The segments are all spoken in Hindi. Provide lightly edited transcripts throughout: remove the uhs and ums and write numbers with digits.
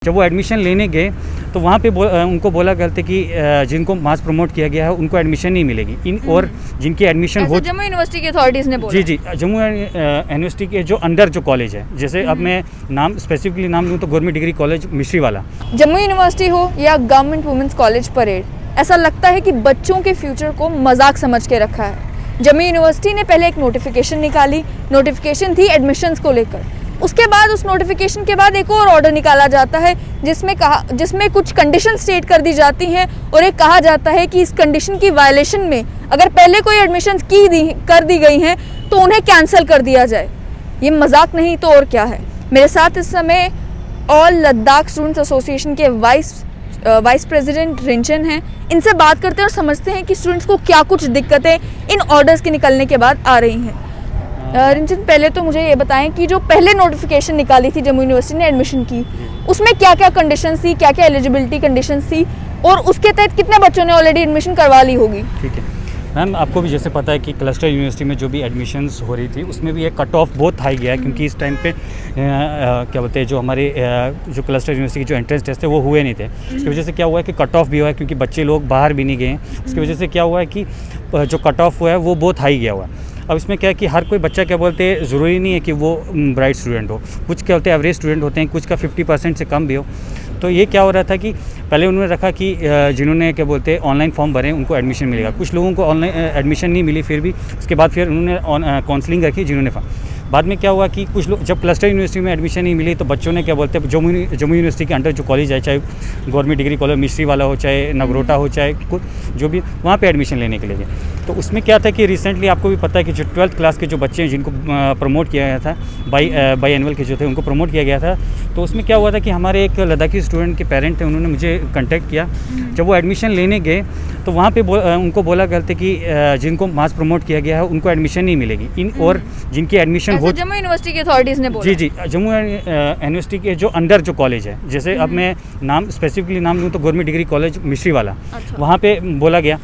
जब वो एडमिशन लेने गए तो वहाँ पे उनको बोला गया था कि जिनको मास प्रमोट किया गया है उनको एडमिशन नहीं मिलेगी और जिनकी एडमिशन हो जम्मू यूनिवर्सिटी की अथॉरिटीज़ ने बोला। जी जम्मू यूनिवर्सिटी के जो अंडर जो कॉलेज है, जैसे अब मैं नाम स्पेसिफिकली नाम लूँ तो गवर्नमेंट डिग्री कॉलेज मिश्री वाला। जम्मू यूनिवर्सिटी हो या गवर्नमेंट वुमेंस कॉलेज परेड, ऐसा लगता है कि बच्चों के फ्यूचर को मजाक समझ के रखा है। जम्मू यूनिवर्सिटी ने पहले एक नोटिफिकेशन निकाली, नोटिफिकेशन थी एडमिशन्स को लेकर। उसके बाद उस नोटिफिकेशन के बाद एक और ऑर्डर निकाला जाता है जिसमें कुछ कंडीशन स्टेट कर दी जाती हैं और एक कहा जाता है कि इस कंडीशन की वायलेशन में अगर पहले कोई एडमिशन्स कर दी गई हैं तो उन्हें कैंसिल कर दिया जाए। ये मजाक नहीं तो और क्या है। मेरे साथ इस समय ऑल लद्दाख स्टूडेंट्स एसोसिएशन के वाइस प्रेसिडेंट रिंचन हैं। इनसे बात करते हैं और समझते हैं कि स्टूडेंट्स को क्या कुछ दिक्कतें इन ऑर्डर्स के निकलने के बाद आ रही हैं। रिंचन, पहले तो मुझे ये बताएं कि जो पहले नोटिफिकेशन निकाली थी जम्मू यूनिवर्सिटी ने एडमिशन की, उसमें क्या क्या कंडीशंस थी, क्या क्या एलिजिबिलिटी कंडीशंस थी और उसके तहत कितने बच्चों ने ऑलरेडी एडमिशन करवा ली होगी? ठीक है मैम, आपको भी जैसे पता है कि क्लस्टर यूनिवर्सिटी में जो भी एडमिशन्स हो रही थी उसमें भी एक कट ऑफ बहुत हाई गया है, क्योंकि इस टाइम पे क्या बोलते हैं जो हमारे जो क्लस्टर यूनिवर्सिटी के जो एंट्रेंस टेस्ट थे वो हुए नहीं थे। उसकी वजह से क्या हुआ है कि कट ऑफ भी हुआ है, क्योंकि बच्चे लोग बाहर भी नहीं गए हैं। उसकी वजह से क्या हुआ है कि जो कट ऑफ हुआ है वो बहुत हाई गया हुआ है। अब इसमें क्या है कि हर कोई बच्चा क्या बोलते हैं ज़रूरी नहीं है कि वो ब्राइट स्टूडेंट हो, कुछ क्या होते हैं एवरेज स्टूडेंट होते हैं, कुछ का 50% से कम भी हो। तो ये क्या हो रहा था कि पहले उन्होंने रखा कि जिन्होंने क्या बोलते हैं ऑनलाइन फॉर्म भरे उनको एडमिशन मिलेगा। कुछ लोगों को ऑनलाइन एडमिशन नहीं मिली, फिर भी उसके बाद फिर उन्होंने काउंसलिंग रखी जिन्होंने बाद में क्या हुआ कि कुछ लोग जब क्लस्टर यूनिवर्सिटी में एडमिशन नहीं मिली तो बच्चों ने क्या बोलते हैं जम्मू यूनिवर्सिटी के अंडर जो कॉलेज है, चाहे गवर्नमेंट डिग्री कॉलेज मिश्री वाला हो, चाहे नगरोटा हो, चाहे कुछ जो भी, वहाँ पे एडमिशन लेने के लिए गए। तो उसमें क्या था कि रिसेंटली आपको भी पता है कि जो 12th क्लास के जो बच्चे हैं जिनको प्रमोट किया गया था बाई एनुअल के जो थे उनको प्रमोट किया गया था, तो उसमें क्या हुआ था कि हमारे एक लद्दाखी स्टूडेंट के पेरेंट थे, उन्होंने मुझे कॉन्टैक्ट किया। जब वो एडमिशन लेने गए तो वहाँ पे उनको बोला गया था कि जिनको मास प्रमोट किया गया है उनको एडमिशन नहीं मिलेगी और जिनकी एडमिशन हो जम्मू यूनिवर्सिटी की अथॉरिटीज़ ने बोला। जी जम्मू यूनिवर्सिटी के जो अंडर जो कॉलेज है, जैसे अब मैं नाम स्पेसिफिकली नाम लूँ तो गवर्नमेंट डिग्री कॉलेज मिश्री वाला। वहाँ पे बोला गया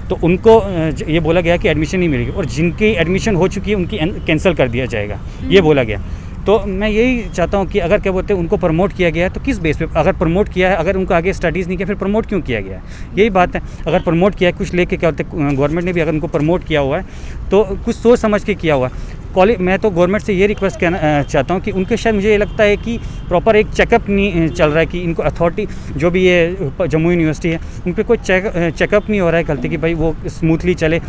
तो उनको ये बोला गया कि एडमिशन नहीं मिलेगी और जिनकी एडमिशन हो चुकी है उनकी कैंसिल कर दिया जाएगा, ये बोला गया। तो मैं यही चाहता हूँ कि अगर क्या बोलते हैं उनको प्रमोट किया गया है तो किस बेस पे, अगर प्रमोट किया है, अगर उनको आगे स्टडीज़ नहीं किया फिर प्रमोट क्यों किया गया है, यही बात है। अगर प्रमोट किया है कुछ लेके क्या होते हैं गवर्नमेंट ने भी अगर उनको प्रमोट किया हुआ है तो कुछ सोच समझ के किया हुआ है। कॉलेज मैं तो गवर्नमेंट से ये रिक्वेस्ट करना चाहता हूँ कि उनके शायद मुझे ये लगता है कि प्रॉपर एक चेकअप नहीं चल रहा है, कि इनको अथॉरिटी जो भी ये जम्मू यूनिवर्सिटी है उन पर कोई चेकअप नहीं हो रहा है गलती कि भाई वो स्मूथली चले।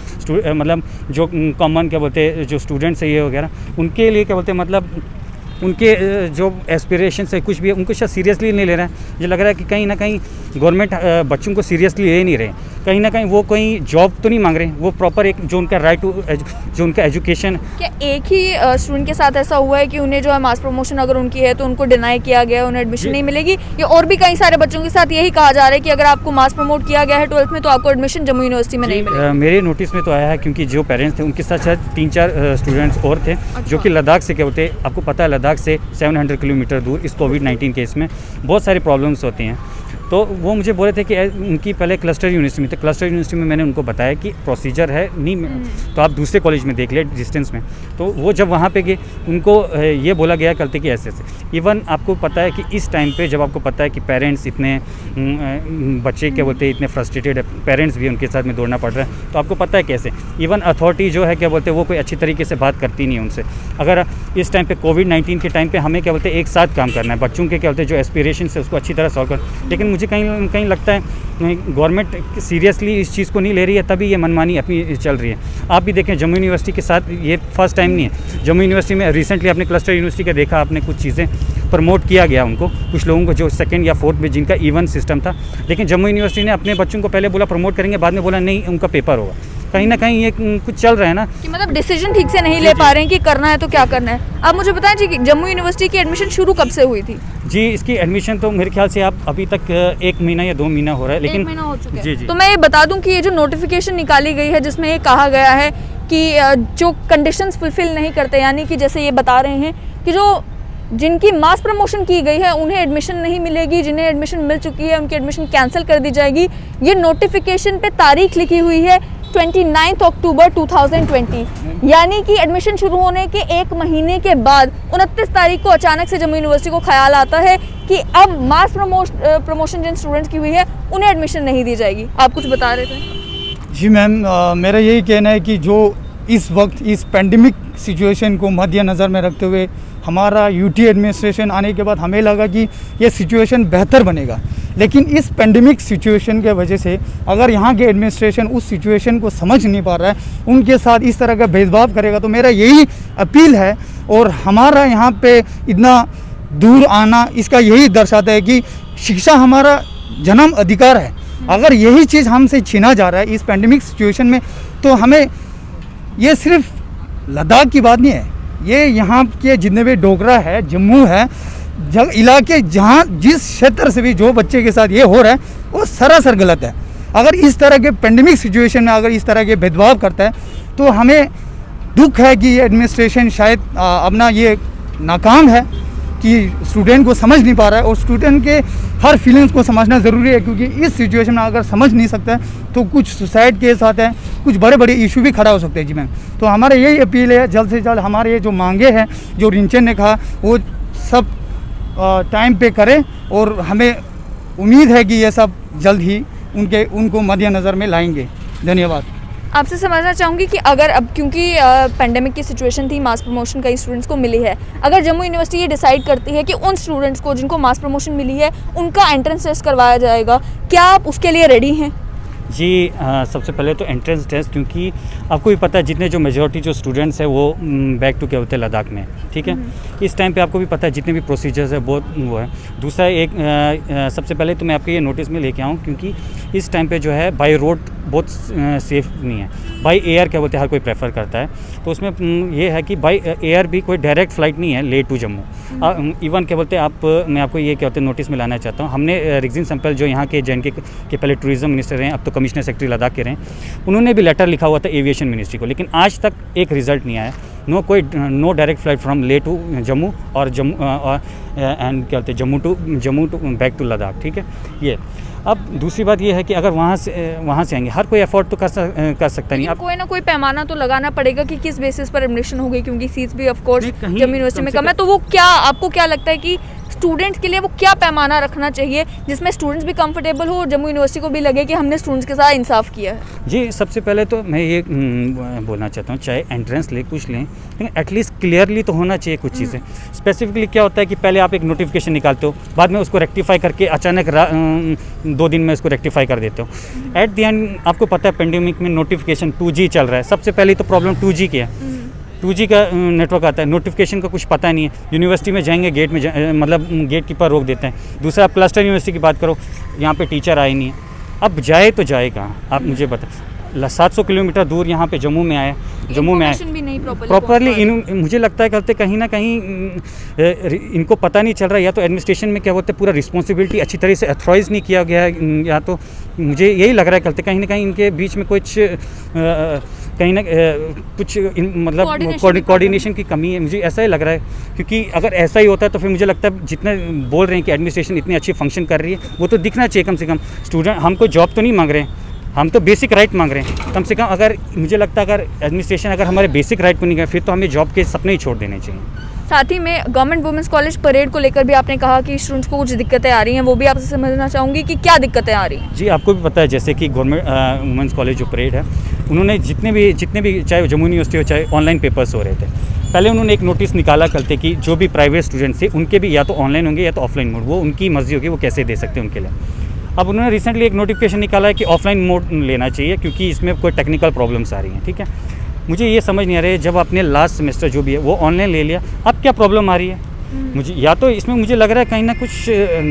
मतलब जो कॉमन क्या बोलते हैं जो स्टूडेंट्स है ये वगैरह उनके लिए क्या बोलते हैं मतलब उनके जो एस्पिरेशन है कुछ भी है उनको शायद सीरियसली नहीं ले रहा है। मुझे लग रहा है कि कहीं ना कहीं गवर्नमेंट बच्चों को सीरियसली ले नहीं रहे, कहीं ना कहीं वो कोई जॉब तो नहीं मांग रहे, वो प्रॉपर एक जो उनका राइट टू जो उनका एजुकेशन। क्या एक ही स्टूडेंट के साथ ऐसा हुआ है कि उन्हें जो है मास प्रमोशन अगर उनकी है तो उनको डिनाई किया गया, उन्हें एडमिशन नहीं मिलेगी, या और भी कई सारे बच्चों के साथ यही कहा जा रहा है कि अगर आपको मास प्रमोट किया गया है 12th में तो आपको एडमिशन जम्मू यूनिवर्सिटी में नहीं मिलेगा? मेरे नोटिस में तो आया है, क्योंकि जो पेरेंट्स थे उनके साथ शायद 3-4 स्टूडेंट्स और थे जो कि लद्दाख से क्या बोलते हैं, आपको पता है लद्दाख से 700 किलोमीटर दूर इस कोविड-19 केस में बहुत सारी प्रॉब्लम्स होती हैं। तो वो मुझे बोले थे कि उनकी पहले क्लस्टर यूनिवर्सिटी में थे, क्लस्टर यूनिवर्सिटी में मैंने उनको बताया कि प्रोसीजर है नहीं तो आप दूसरे कॉलेज में देख ले डिस्टेंस में। तो वो जब वहाँ पे गए उनको ये बोला गया करते कि ऐसे इवन आपको पता है कि इस टाइम पे जब आपको पता है कि पेरेंट्स इतने बच्चे क्या बोलते हैं इतने फ्रस्ट्रेटेड है, पेरेंट्स भी उनके साथ में दौड़ना पड़ रहा है, तो आपको पता है कैसे इवन अथॉरिटी जो है क्या बोलते हैं वो कोई अच्छी तरीके से बात करती नहीं है उनसे। अगर इस टाइम पे कोविड-19 के टाइम पे हमें क्या बोलते हैं एक साथ काम करना है, बच्चों के क्या बोलते हैं जो एस्पिरेशन है उसको अच्छी तरह सॉल्व कर, लेकिन मुझे कहीं लगता है गवर्नमेंट सीरियसली इस चीज़ को नहीं ले रही है, तभी ये मनमानी अपनी चल रही है। आप भी देखें जम्मू यूनिवर्सिटी के साथ ये फर्स्ट टाइम नहीं है। जम्मू यूनिवर्सिटी में रिसेंटली आपने क्लस्टर यूनिवर्सिटी का देखा, आपने कुछ चीज़ें प्रमोट किया गया उनको, कुछ लोगों को जो 2nd या 4th में जिनका इवन सिस्टम था, लेकिन जम्मू यूनिवर्सिटी ने अपने बच्चों को पहले बोला प्रमोट करेंगे, बाद में बोला नहीं उनका पेपर होगा। कहीं ना कहीं ये कुछ चल रहा है ना कि मतलब डिसीजन ठीक से नहीं ले पा रहे हैं कि करना है तो क्या करना है। आप मुझे बताएं जी कि जम्मू यूनिवर्सिटी की एडमिशन शुरू कब से हुई थी? जी इसकी एडमिशन तो मेरे ख्याल से आप अभी तक 1 महीना या 2 महीना हो रहा है, लेकिन 1 महीना हो चुका है। जी तो मैं ये बता दूं कि ये जो नोटिफिकेशन निकाली गई है जिसमें ये कहा गया है कि जो कंडीशंस फुलफिल नहीं करते, यानी कि जैसे ये बता रहे हैं कि जो जिनकी मास प्रमोशन की गई है उन्हें एडमिशन नहीं मिलेगी, जिन्हें एडमिशन मिल चुकी है उनकी एडमिशन कैंसिल कर दी जाएगी। ये नोटिफिकेशन पे तारीख लिखी हुई है 29 अक्टूबर 2020, यानी कि एडमिशन शुरू होने के 1 महीने के बाद 29 तारीख को अचानक से जम्मू यूनिवर्सिटी को ख्याल आता है कि अब मास प्रमोशन जिन स्टूडेंट्स की हुई है उन्हें एडमिशन नहीं दी जाएगी। आप कुछ बता रहे थे। जी मैम, मेरा यही कहना है कि जो इस वक्त इस पेंडेमिक सिचुएशन को मद्देनज़र में रखते हुए हमारा यूटी एडमिनिस्ट्रेशन आने के बाद हमें लगा कि ये सिचुएशन बेहतर बनेगा, लेकिन इस पेंडेमिक सिचुएशन के वजह से अगर यहाँ के एडमिनिस्ट्रेशन उस सिचुएशन को समझ नहीं पा रहा है, उनके साथ इस तरह का भेदभाव करेगा, तो मेरा यही अपील है। और हमारा यहाँ पे इतना दूर आना इसका यही दर्शाता है कि शिक्षा हमारा जन्म अधिकार है। अगर यही चीज़ हमसे छीना जा रहा है इस पेंडेमिक सिचुएशन में, तो हमें ये सिर्फ लद्दाख की बात नहीं है, ये यहाँ के जितने भी डोगरा है, जम्मू है, इलाके जहाँ जिस क्षेत्र से भी जो बच्चे के साथ ये हो रहा है वो सरासर गलत है। अगर इस तरह के पेंडेमिक सिचुएशन में अगर इस तरह के भेदभाव करता है तो हमें दुख है कि ये एडमिनिस्ट्रेशन शायद अपना ये नाकाम है कि स्टूडेंट को समझ नहीं पा रहा है। और स्टूडेंट के हर फीलिंग्स को समझना ज़रूरी है, क्योंकि इस सिचुएशन में अगर समझ नहीं सकता है तो कुछ सुसाइड केस आते हैं, कुछ बड़े बड़े इशू भी खड़ा हो सकते हैं। जी मैम, तो हमारा यही अपील है जल्द से जल्द हमारे ये जो मांगे हैं, जो रिंचन ने कहा, वो सब टाइम पे करें। और हमें उम्मीद है कि ये सब जल्द ही उनको मद्देनज़र में लाएंगे। धन्यवाद। आपसे समझना चाहूँगी कि अगर अब क्योंकि पेंडेमिक की सिचुएशन थी, मास प्रमोशन कई स्टूडेंट्स को मिली है, अगर जम्मू यूनिवर्सिटी ये डिसाइड करती है कि उन स्टूडेंट्स को जिनको मास प्रमोशन मिली है उनका एंट्रेंस टेस्ट करवाया जाएगा, क्या आप उसके लिए रेडी हैं? जी, सबसे पहले तो एंट्रेंस टेस्ट, क्योंकि आपको भी पता है जितने जो मेजॉरिटी जो स्टूडेंट्स हैं वो बैक टू क्या होते हैं लद्दाख में, ठीक है। इस टाइम पे आपको भी पता है जितने भी प्रोसीजर्स है बहुत वो है। दूसरा एक सबसे पहले तो मैं आपके ये नोटिस में लेके आऊँ, क्योंकि इस टाइम पे जो है बाई रोड बहुत सेफ़ नहीं है, बाई एयर क्या बोलते हैं हर कोई प्रेफर करता है। तो उसमें ये है कि बाई एयर भी कोई डायरेक्ट फ़्लाइट नहीं है ले टू जम्मू। इवन क्या बोलते हैं मैं आपको ये क्या होते हैं नोटिस में लाना चाहता हूँ। हमने रिगजिन सैंपल जो यहाँ के JNK के पहले टूरिज़्म मिनिस्टर रहे, अब तो कमिश्नर सेक्रेटरी लद्दाख के रहे, उन्होंने भी लेटर लिखा हुआ था एविएशन मिनिस्ट्री को, लेकिन आज तक एक रिज़ल्ट नहीं आया। No direct flight from Leh to Jammu और एंड क्या बोलते हैं Jammu to back to Ladakh, ठीक है। ये अब दूसरी बात ये है कि अगर वहाँ से आएंगे, हर कोई अफोर्ड तो कर सकता नहीं। अब कोई ना कोई पैमाना तो लगाना पड़ेगा कि किस बेसिस पर एडमिशन होगी, क्योंकि सीट्स भी ऑफ कोर्स जम्मू यूनिवर्सिटी में कम है। तो वो क्या आपको क्या लगता है कि स्टूडेंट्स के लिए वो क्या पैमाना रखना चाहिए जिसमें स्टूडेंट्स भी कंफर्टेबल हो और जम्मू यूनिवर्सिटी को भी लगे कि हमने स्टूडेंट्स के साथ इंसाफ किया है? जी, सबसे पहले तो मैं ये बोलना चाहता हूँ, चाहे एंट्रेंस ले कुछ लें, लेकिन एटलीस्ट क्लियरली तो होना चाहिए कुछ चीज़ें। स्पेसिफिकली क्या होता है कि पहले आप एक नोटिफिकेशन निकालते हो, बाद में उसको रेक्टिफाई करके अचानक 2 दिन में उसको रेक्टिफाई कर देते हो। एट द एंड आपको पता है पेंडेमिक में नोटिफिकेशन 2G चल रहा है। सबसे पहले तो प्रॉब्लम 2G की है। 2G का नेटवर्क आता है, नोटिफिकेशन का कुछ पता नहीं है। यूनिवर्सिटी में जाएंगे गेट में मतलब गेट कीपर रोक देते हैं। दूसरा आप क्लस्टर यूनिवर्सिटी की बात करो, यहाँ पे टीचर आए नहीं है, अब जाए तो जाए कहाँ? आप मुझे बता। 700 किलोमीटर दूर यहाँ पे जम्मू में आए, प्रॉपरली मुझे लगता है कहते कहीं ना कहीं इनको पता नहीं चल रहा, या तो एडमिनिस्ट्रेशन में क्या बोलते हैं पूरा रिस्पॉन्सिबिलिटी अच्छी तरह से अथॉराइज नहीं किया गया है, या तो मुझे यही लग रहा है कहते कहीं ना कहीं इनके बीच में कुछ कहीं ना कुछ मतलब कोऑर्डिनेशन की कमी है, मुझे ऐसा ही लग रहा है। क्योंकि अगर ऐसा ही होता है तो फिर मुझे लगता है जितना बोल रहे हैं कि एडमिनिस्ट्रेशन इतनी अच्छी फंक्शन कर रही है, वो तो दिखना चाहिए कम से कम। स्टूडेंट हमको जॉब तो नहीं मांग रहे हैं, हम तो बेसिक राइट मांग रहे हैं। कम से कम अगर मुझे लगता है अगर एडमिनिस्ट्रेशन अगर हमारे बेसिक राइट को नहीं करे, फिर तो हमें जॉब के सपने ही छोड़ देने चाहिए। साथ ही में गवर्नमेंट वुमेंस कॉलेज परेड को लेकर भी आपने कहा कि स्टूडेंट्स को कुछ दिक्कतें आ रही हैं, वो भी आपसे समझना चाहूँगी कि क्या दिक्कतें आ रही हैं? जी, आपको भी पता है जैसे कि गवर्नमेंट वुमेंस कॉलेज जो परेड है, उन्होंने जितने भी चाहे जम्मू यूनिवर्सिटी हो चाहे ऑनलाइन पेपर्स हो रहे थे, पहले उन्होंने एक नोटिस निकाला करते कि जो भी प्राइवेट स्टूडेंट्स थे उनके भी या तो ऑनलाइन होंगे या तो ऑफलाइन मोड, वो उनकी मर्जी होगी वो कैसे दे सकते हैं उनके लिए। अब उन्होंने रिसेंटली एक नोटिफिकेशन निकाला है कि ऑफलाइन मोड लेना चाहिए क्योंकि इसमें कोई टेक्निकल प्रॉब्लम्स आ रही हैं, ठीक है। मुझे ये समझ नहीं आ रहा है, जब आपने लास्ट सेमेस्टर जो भी है वो ऑनलाइन ले लिया, अब क्या प्रॉब्लम आ रही है? मुझे या तो इसमें मुझे लग रहा है कहीं ना कुछ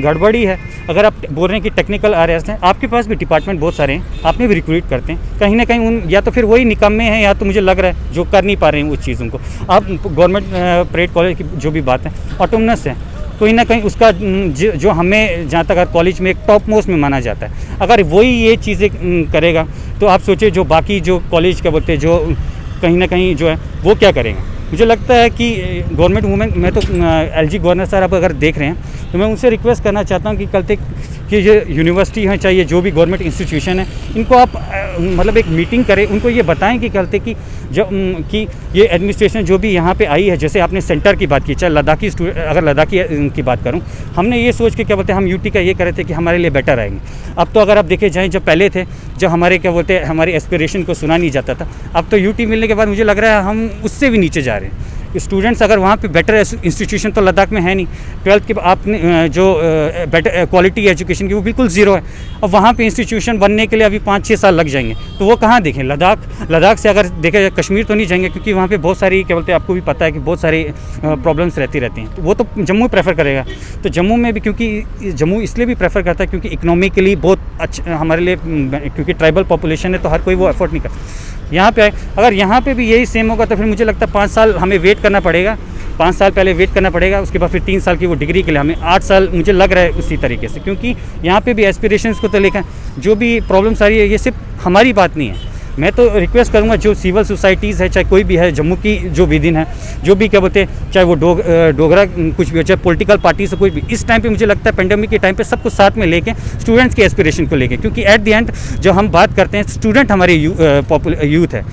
गड़बड़ी है। अगर आप बोल रहे हैं कि टेक्निकल RS हैं, आपके पास भी डिपार्टमेंट बहुत सारे हैं, आपने भी रिक्रूट करते हैं, कहीं ना कहीं उन या तो फिर वही निकम्मे हैं या तो मुझे लग रहा है जो कर नहीं पा रहे हैं उस चीज़ों को। आप गवर्नमेंट परेड कॉलेज की जो भी बात है ऑटोनमस है, कहीं ना कहीं उसका जो हमें जहाँ तक कॉलेज में एक टॉप मोस्ट में माना जाता है, अगर वही ये चीज़ें करेगा तो आप सोचिए जो बाकी जो कॉलेज क्या बोलते हैं जो कहीं ना कहीं जो है वो क्या करेंगे। मुझे लगता है कि गवर्नमेंट वूमेन, मैं तो एलजी गवर्नर सर आप अगर देख रहे हैं तो मैं उनसे रिक्वेस्ट करना चाहता हूँ कि कल तक कि ये यूनिवर्सिटी है, चाहे जो भी गवर्नमेंट इंस्टीट्यूशन है, इनको आप मतलब एक मीटिंग करें, उनको ये बताएं कि कल तक कि कि ये एडमिनिस्ट्रेशन जो भी यहाँ पे आई है, जैसे आपने सेंटर की बात की, चाहे लद्दाखी अगर लद्दाखी की बात करूँ, हमने ये सोच के क्या बोलते हैं हम यूटी का ये करे थे कि हमारे लिए बेटर आएंगे। अब तो अगर आप देखे जाएँ, जब पहले थे, जब हमारे क्या बोलते हैं हमारे एस्पिरेशन को सुना नहीं जाता था, अब तो यूटी मिलने के बाद मुझे लग रहा है हम उससे भी नीचे जा रहे हैं। स्टूडेंट्स अगर वहाँ पे बेटर इंस्टीट्यूशन तो लद्दाख में है नहीं, 12th के आपने जो बेटर क्वालिटी एजुकेशन की वो बिल्कुल ज़ीरो है। अब वहाँ पे इंस्टीट्यूशन बनने के लिए अभी 5-6 साल लग जाएंगे, तो वो कहाँ देखें? लद्दाख से अगर देखें जाए कश्मीर तो नहीं जाएंगे, क्योंकि वहाँ पे बहुत सारी क्या बोलते हैं आपको भी पता है कि बहुत सारी प्रॉब्लम्स रहती हैं, तो वो तो जम्मू प्रेफर करेगा। तो जम्मू में भी, क्योंकि जम्मू इसलिए भी प्रेफर करता है क्योंकि इकोनॉमिकली बहुत अच्छा हमारे लिए, क्योंकि ट्राइबल पॉपुलेशन है तो हर कोई वो अफोर्ड नहीं कर यहाँ पे। अगर यहाँ पे भी यही सेम होगा तो फिर मुझे लगता है 5 साल हमें वेट करना पड़ेगा, 5 साल पहले वेट करना पड़ेगा, उसके बाद फिर 3 साल की वो डिग्री के लिए हमें 8 साल मुझे लग रहा है उसी तरीके से। क्योंकि यहाँ पे भी एस्पिरेशंस को तो लेकर जो भी प्रॉब्लम्स आ रही है, ये सिर्फ हमारी बात नहीं है। मैं तो रिक्वेस्ट करूँगा जो सिविल सोसाइटीज़ है, चाहे कोई भी है, जम्मू की जो विदिन है, जो भी क्या बोलते हैं, चाहे वो डोगरा कुछ भी हो, चाहे पॉलिटिकल पार्टी से कोई भी, इस टाइम पे मुझे लगता है पेंडेमिक के टाइम पे सबको साथ में लेके स्टूडेंट्स के एस्पिरेशन को लेके, क्योंकि एट द एंड जो हम बात करते हैं स्टूडेंट हमारे यूथ है,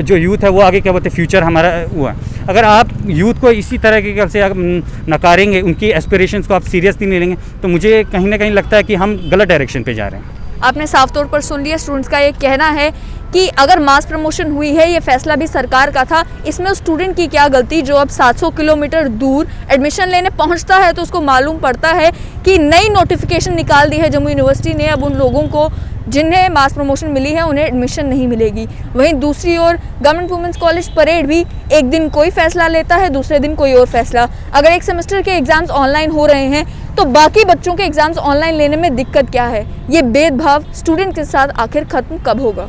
जो यूथ है वो आगे क्या बोलते हैं फ्यूचर हमारा हुआ। अगर आप यूथ को इसी तरह से आप नकारेंगे, उनकी एस्पिरेशंस को आप सीरियसली नहीं लेंगे, तो मुझे कहीं ना कहीं लगता है कि हम गलत डायरेक्शन पे जा रहे हैं। आपने साफ तौर पर सुन लिया, स्टूडेंट्स का ये कहना है कि अगर मास प्रमोशन हुई है, ये फैसला भी सरकार का था, इसमें स्टूडेंट की क्या गलती जो अब 700 किलोमीटर दूर एडमिशन लेने पहुंचता है तो उसको मालूम पड़ता है कि नई नोटिफिकेशन निकाल दी है जम्मू यूनिवर्सिटी ने, अब उन लोगों को जिन्हें मास प्रमोशन मिली है उन्हें एडमिशन नहीं मिलेगी। वहीं दूसरी ओर गवर्नमेंट वुमेंस कॉलेज परेड भी एक दिन कोई फैसला लेता है, दूसरे दिन कोई और फैसला। अगर एक सेमेस्टर के एग्जाम्स ऑनलाइन हो रहे हैं तो बाकी बच्चों के एग्जाम्स ऑनलाइन लेने में दिक्कत क्या है? ये भेदभाव स्टूडेंट के साथ आखिर खत्म कब होगा?